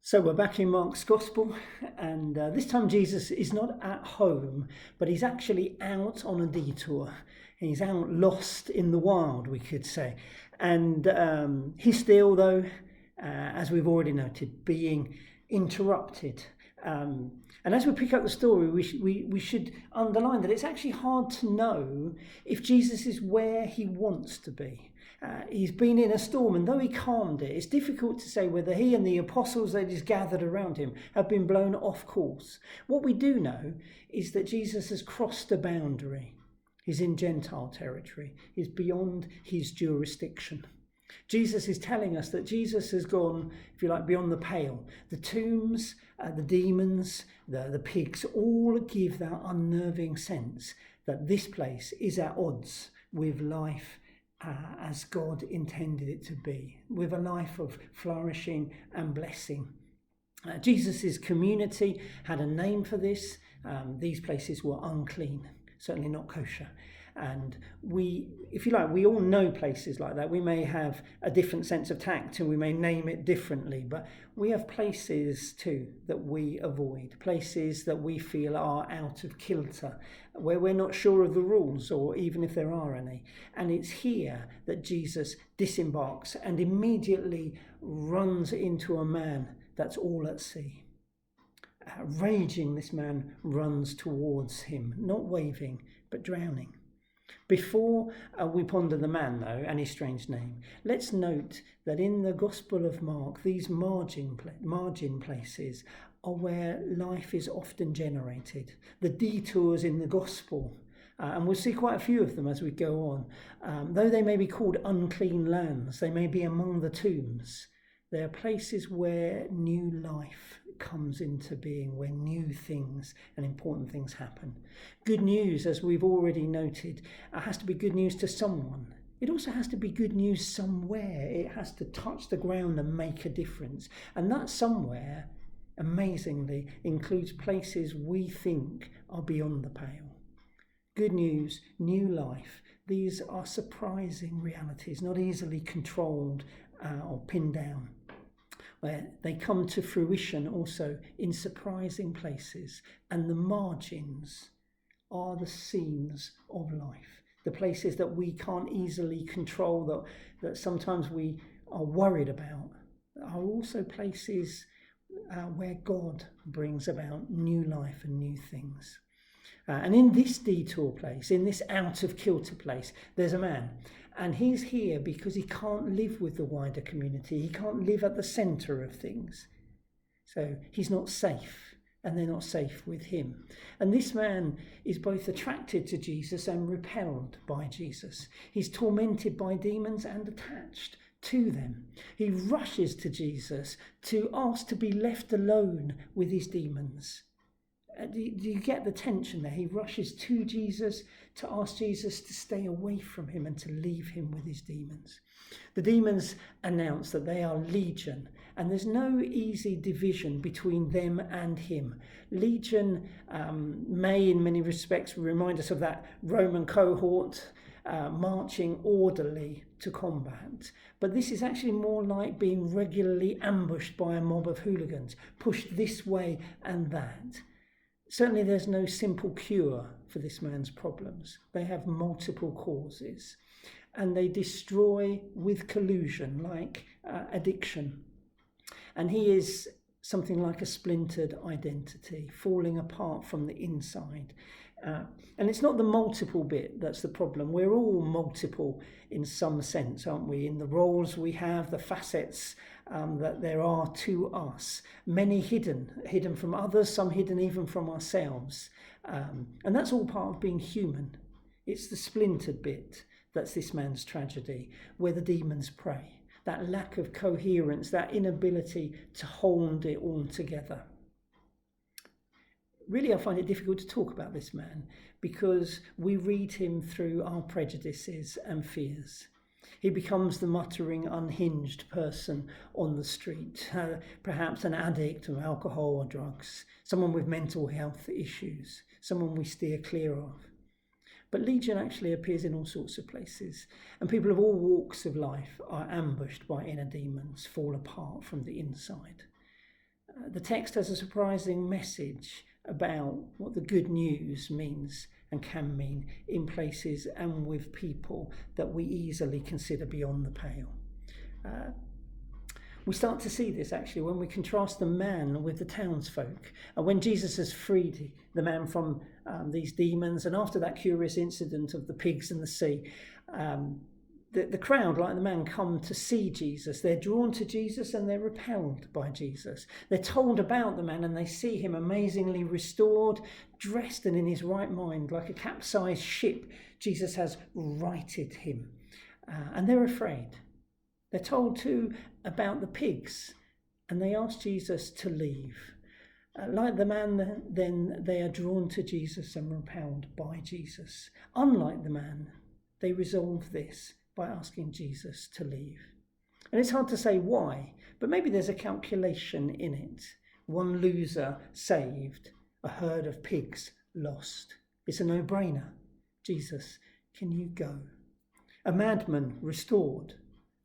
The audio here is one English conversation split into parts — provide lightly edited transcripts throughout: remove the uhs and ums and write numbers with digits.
So we're back in Mark's Gospel, and this time Jesus is not at home, but he's actually out on a detour. He's out lost in the wild, we could say. And he's still, though, as we've already noted, being interrupted. And as we pick up the story, we should underline that it's actually hard to know if Jesus is where he wants to be. He's been in a storm, and though he calmed it, it's difficult to say whether he and the apostles that he's gathered around him have been blown off course. What we do know is that Jesus has crossed a boundary. He's in Gentile territory. He's beyond his jurisdiction. Jesus is telling us that Jesus has gone, if you like, beyond the pale. The tombs, the demons, the pigs all give that unnerving sense that this place is at odds with life as God intended it to be, with a life of flourishing and blessing. Jesus' community had a name for this. These places were unclean, certainly not kosher. And we all know places like that. We may have a different sense of tact and we may name it differently, but we have places too that we avoid, places that we feel are out of kilter, where we're not sure of the rules or even if there are any. And it's here that Jesus disembarks and immediately runs into a man that's all at sea. Raging, this man runs towards him, not waving, but drowning. Before we ponder the man, though, and his strange name, let's note that in the Gospel of Mark, these margin places are where life is often generated. The detours in the Gospel, and we'll see quite a few of them as we go on, though they may be called unclean lands, they may be among the tombs. They are places where new life comes into being, where new things and important things happen. Good news, as we've already noted, has to be good news to someone. It also has to be good news somewhere. It has to touch the ground and make a difference. And that somewhere, amazingly, includes places we think are beyond the pale. Good news, new life. These are surprising realities, not easily controlled or pinned down, where they come to fruition also in surprising places. And the margins are the scenes of life, the places that we can't easily control, that sometimes we are worried about, are also places where God brings about new life and new things. And in this detour place, in this out of kilter place, there's a man. And he's here because he can't live with the wider community. He can't live at the centre of things. So he's not safe, and they're not safe with him. And this man is both attracted to Jesus and repelled by Jesus. He's tormented by demons and attached to them. He rushes to Jesus to ask to be left alone with his demons. Do you get the tension there? He rushes to Jesus to ask Jesus to stay away from him and to leave him with his demons. The demons announce that they are legion, and there's no easy division between them and him. Legion may in many respects remind us of that Roman cohort marching orderly to combat. But this is actually more like being regularly ambushed by a mob of hooligans, pushed this way and that. Certainly there's no simple cure for this man's problems. They have multiple causes, and they destroy with collusion, like addiction. And he is something like a splintered identity, falling apart from the inside. And it's not the multiple bit that's the problem. We're all multiple in some sense, aren't we? In the roles we have, the facets that there are to us. Many hidden from others, some hidden even from ourselves. And that's all part of being human. It's the splintered bit that's this man's tragedy, where the demons prey. That lack of coherence, that inability to hold it all together. Really, I find it difficult to talk about this man because we read him through our prejudices and fears. He becomes the muttering, unhinged person on the street, perhaps an addict of alcohol or drugs, someone with mental health issues, someone we steer clear of. But Legion actually appears in all sorts of places, and people of all walks of life are ambushed by inner demons, fall apart from the inside. The text has a surprising message about what the good news means and can mean in places and with people that we easily consider beyond the pale. We start to see this actually when we contrast the man with the townsfolk. And when Jesus has freed the man from these demons, and after that curious incident of the pigs in the sea, the crowd, like the man, come to see Jesus. They're drawn to Jesus and they're repelled by Jesus. They're told about the man and they see him amazingly restored, dressed and in his right mind. Like a capsized ship, Jesus has righted him. And they're afraid. They're told too about the pigs and they ask Jesus to leave. Like the man, then they are drawn to Jesus and repelled by Jesus. Unlike the man, they resolve this by asking Jesus to leave. And it's hard to say why, but maybe there's a calculation in it. One loser saved, a herd of pigs lost. It's a no-brainer. Jesus, can you go? A madman restored,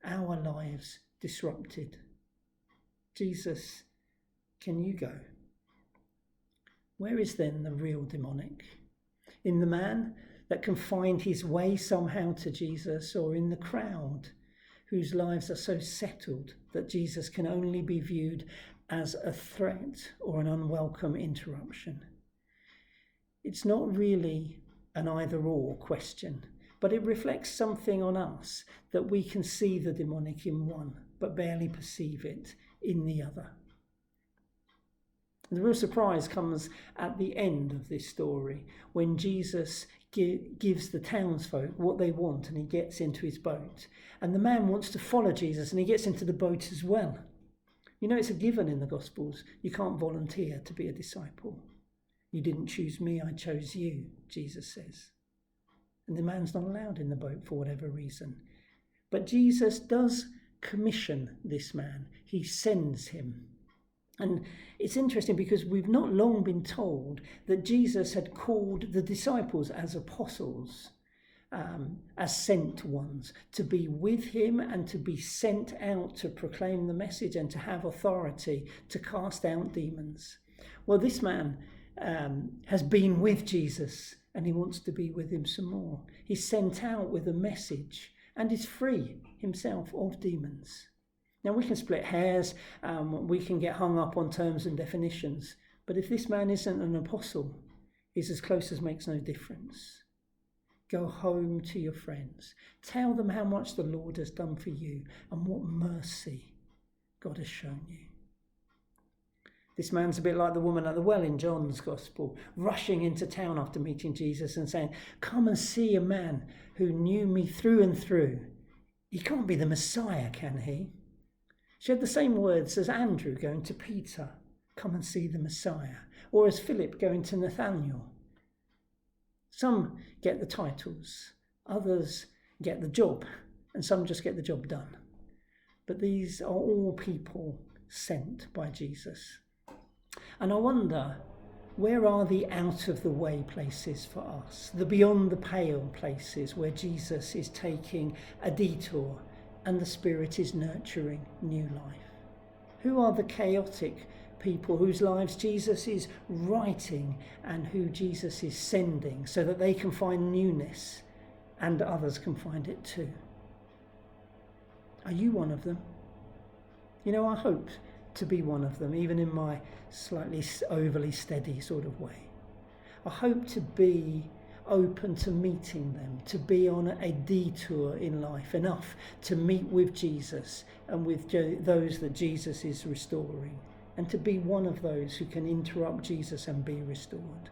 our lives disrupted. Jesus, can you go? Where is then the real demonic? In the man that can find his way somehow to Jesus, or in the crowd whose lives are so settled that Jesus can only be viewed as a threat or an unwelcome interruption? It's not really an either-or question, but it reflects something on us, that we can see the demonic in one, but barely perceive it in the other. The real surprise comes at the end of this story, when Jesus gives the townsfolk what they want and he gets into his boat. And the man wants to follow Jesus and he gets into the boat as well. You know, it's a given in the Gospels. You can't volunteer to be a disciple. You didn't choose me, I chose you, Jesus says. And the man's not allowed in the boat for whatever reason. But Jesus does commission this man. He sends him. And it's interesting because we've not long been told that Jesus had called the disciples as apostles, as sent ones, to be with him and to be sent out to proclaim the message and to have authority to cast out demons. Well, this man has been with Jesus and he wants to be with him some more. He's sent out with a message and is free himself of demons. Now, we can split hairs, we can get hung up on terms and definitions, but if this man isn't an apostle, he's as close as makes no difference. Go home to your friends. Tell them how much the Lord has done for you and what mercy God has shown you. This man's a bit like the woman at the well in John's Gospel, rushing into town after meeting Jesus and saying, "Come and see a man who knew me through and through. He can't be the Messiah, can he?" She had the same words as Andrew going to Peter, "Come and see the Messiah," or as Philip going to Nathanael. Some get the titles, others get the job, and some just get the job done. But these are all people sent by Jesus. And I wonder, where are the out-of-the-way places for us, the beyond-the-pale places where Jesus is taking a detour and the Spirit is nurturing new life? Who are the chaotic people whose lives Jesus is writing and who Jesus is sending so that they can find newness and others can find it too? Are you one of them? You know, I hope to be one of them, even in my slightly overly steady sort of way. I hope to be open to meeting them, to be on a detour in life enough to meet with Jesus and with those that Jesus is restoring, and to be one of those who can interrupt Jesus and be restored.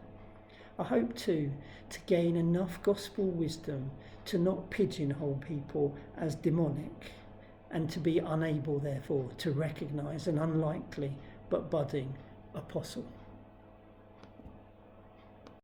I hope too to gain enough gospel wisdom to not pigeonhole people as demonic, and to be unable therefore to recognise an unlikely but budding apostle.